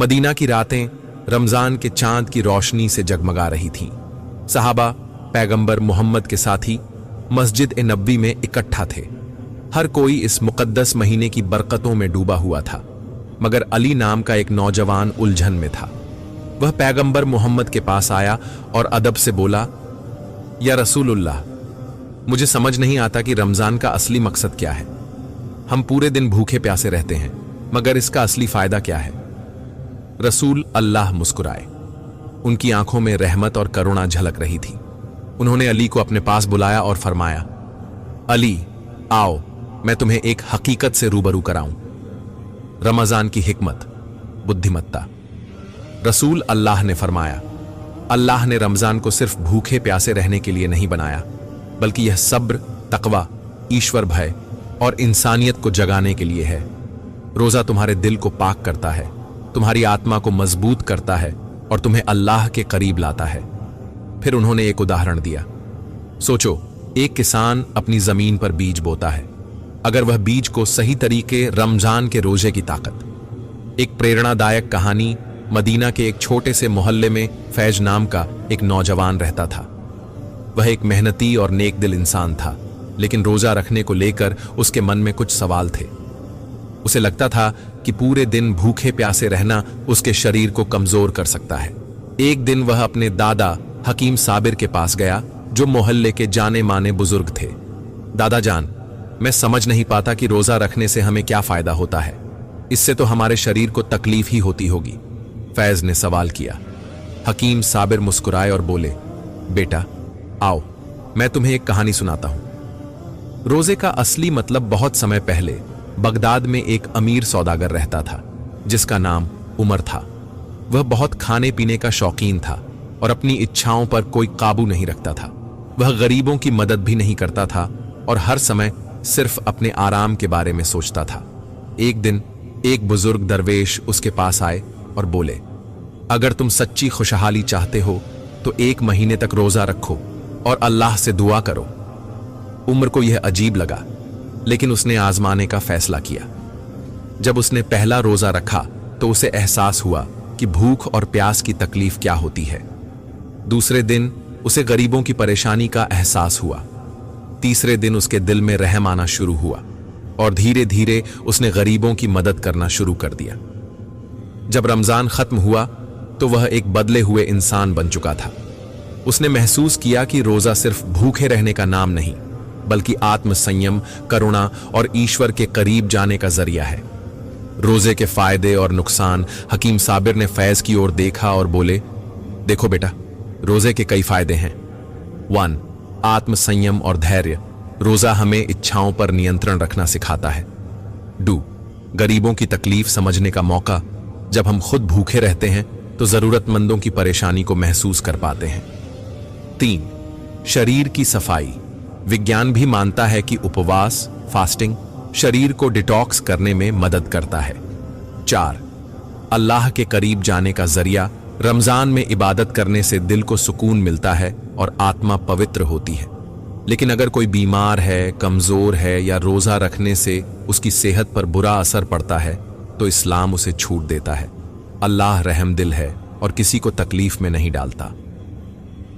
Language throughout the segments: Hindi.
मदीना की रातें रमजान के चांद की रोशनी से जगमगा रही थीं। सहाबा पैगंबर मोहम्मद के साथी मस्जिद ए नबवी में इकट्ठा थे। हर कोई इस मुकद्दस महीने की बरकतों में डूबा हुआ था, मगर अली नाम का एक नौजवान उलझन में था। वह पैगंबर मोहम्मद के पास आया और अदब से बोला, या रसूलुल्लाह, मुझे समझ नहीं आता कि रमजान का असली मकसद क्या है। हम पूरे दिन भूखे प्यासे रहते हैं, मगर इसका असली फायदा क्या है? रसूल अल्लाह मुस्कुराए। उनकी आंखों में रहमत और करुणा झलक रही थी। उन्होंने अली को अपने पास बुलाया और फरमाया, अली आओ, मैं तुम्हें एक हकीकत से रूबरू कराऊं। रमजान की हिकमत, बुद्धिमत्ता। रसूल अल्लाह ने फरमाया, अल्लाह ने रमजान को सिर्फ भूखे प्यासे रहने के लिए नहीं बनाया, बल्कि यह सब्र, तकवा, ईश्वर भय और इंसानियत को जगाने के लिए है। रोजा तुम्हारे दिल को पाक करता है, तुम्हारी आत्मा को मजबूत करता है और तुम्हें अल्लाह के करीब लाता है। फिर उन्होंने एक उदाहरण दिया। सोचो, एक किसान अपनी जमीन पर बीज बोता है। अगर वह बीज को सही तरीके रमजान के रोजे की ताकत। एक प्रेरणादायक कहानी। मदीना के एक छोटे से मोहल्ले में फैज नाम का एक नौजवान रहता था। वह एक मेहनती और नेक दिल इंसान था, लेकिन रोजा रखने को लेकर उसके मन में कुछ सवाल थे। उसे लगता था कि पूरे दिन भूखे प्यासे रहना उसके शरीर को कमजोर कर सकता है। एक दिन वह अपने दादा हकीम साबिर के पास गया, जो मोहल्ले के जाने माने बुजुर्ग थे। दादा जान, मैं समझ नहीं पाता कि रोजा रखने से हमें क्या फायदा होता है। इससे तो हमारे शरीर को तकलीफ ही होती होगी। फैज ने सवाल किया। हकीम साबिर मुस्कुराए और बोले, बेटा आओ, मैं तुम्हें एक कहानी सुनाता हूं। रोजे का असली मतलब बहुत समय पहले बगदाद में एक अमीर सौदागर रहता था, जिसका नाम उमर था। वह बहुत खाने पीने का शौकीन था और अपनी इच्छाओं पर कोई काबू नहीं रखता था। वह गरीबों की मदद भी नहीं करता था और हर समय सिर्फ अपने आराम के बारे में सोचता था। एक दिन एक बुजुर्ग दरवेश उसके पास आए और बोले, अगर तुम सच्ची खुशहाली चाहते हो तो 1 महीने तक रोजा रखो और अल्लाह से दुआ करो। उमर को यह अजीब लगा, लेकिन उसने आजमाने का फैसला किया। जब उसने पहला रोजा रखा तो उसे एहसास हुआ कि भूख और प्यास की तकलीफ क्या होती है। दूसरे दिन उसे गरीबों की परेशानी का एहसास हुआ। तीसरे दिन उसके दिल में रहम आना शुरू हुआ और धीरे धीरे उसने गरीबों की मदद करना शुरू कर दिया। जब रमजान खत्म हुआ तो वह एक बदले हुए इंसान बन चुका था। उसने महसूस किया कि रोजा सिर्फ भूखे रहने का नाम नहीं, बल्कि आत्म संयम, करुणा और ईश्वर के करीब जाने का जरिया है। रोजे के फायदे और नुकसान। हकीम साबिर ने फैज की ओर देखा और बोले, देखो बेटा, रोजे के कई फायदे हैं। 1. आत्म संयम और धैर्य। रोजा हमें इच्छाओं पर नियंत्रण रखना सिखाता है। 2. गरीबों की तकलीफ समझने का मौका। जब हम खुद भूखे रहते हैं तो जरूरतमंदों की परेशानी को महसूस कर पाते हैं। 3. शरीर की सफाई। विज्ञान भी मानता है कि उपवास, फास्टिंग शरीर को डिटॉक्स करने में मदद करता है। 4. अल्लाह के करीब जाने का जरिया। रमजान में इबादत करने से दिल को सुकून मिलता है और आत्मा पवित्र होती है। लेकिन अगर कोई बीमार है, कमजोर है या रोजा रखने से उसकी सेहत पर बुरा असर पड़ता है तो इस्लाम उसे छूट देता है। अल्लाह रहम दिल है और किसी को तकलीफ में नहीं डालता।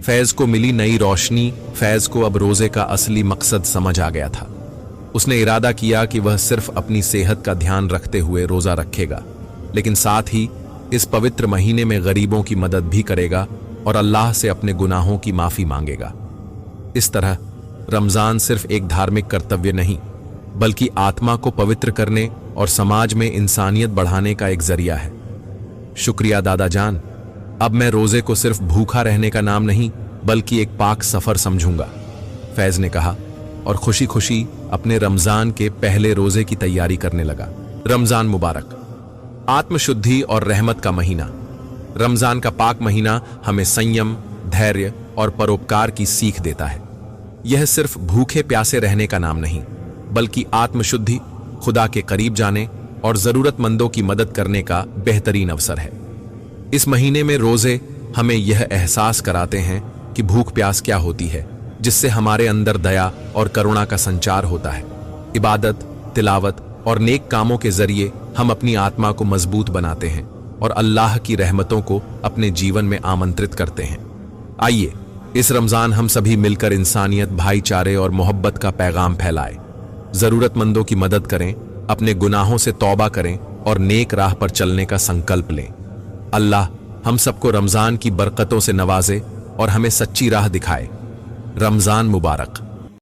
फैज को मिली नई रोशनी। फैज को अब रोजे का असली मकसद समझ आ गया था। उसने इरादा किया कि वह सिर्फ अपनी सेहत का ध्यान रखते हुए रोजा रखेगा, लेकिन साथ ही इस पवित्र महीने में गरीबों की मदद भी करेगा और अल्लाह से अपने गुनाहों की माफी मांगेगा। इस तरह रमजान सिर्फ एक धार्मिक कर्तव्य नहीं, बल्कि आत्मा को पवित्र करने और समाज में इंसानियत बढ़ाने का एक जरिया है। शुक्रिया दादा जान, अब मैं रोजे को सिर्फ भूखा रहने का नाम नहीं, बल्कि एक पाक सफर समझूंगा, फैज ने कहा और खुशी खुशी अपने रमजान के पहले रोजे की तैयारी करने लगा। रमजान मुबारक। आत्मशुद्धि और रहमत का महीना। रमजान का पाक महीना हमें संयम, धैर्य और परोपकार की सीख देता है। यह सिर्फ भूखे प्यासे रहने का नाम नहीं, बल्कि आत्मशुद्धि, खुदा के करीब जाने और जरूरतमंदों की मदद करने का बेहतरीन अवसर है। इस महीने में रोजे हमें यह एहसास कराते हैं कि भूख प्यास क्या होती है, जिससे हमारे अंदर दया और करुणा का संचार होता है। इबादत, तिलावत और नेक कामों के जरिए हम अपनी आत्मा को मजबूत बनाते हैं और अल्लाह की रहमतों को अपने जीवन में आमंत्रित करते हैं। आइए इस रमजान हम सभी मिलकर इंसानियत, भाईचारे और मोहब्बत का पैगाम फैलाएं। जरूरतमंदों की मदद करें, अपने गुनाहों से तौबा करें और नेक राह पर चलने का संकल्प लें। अल्लाह हम सबको रमजान की बरकतों से नवाजे और हमें सच्ची राह दिखाए। रमजान मुबारक।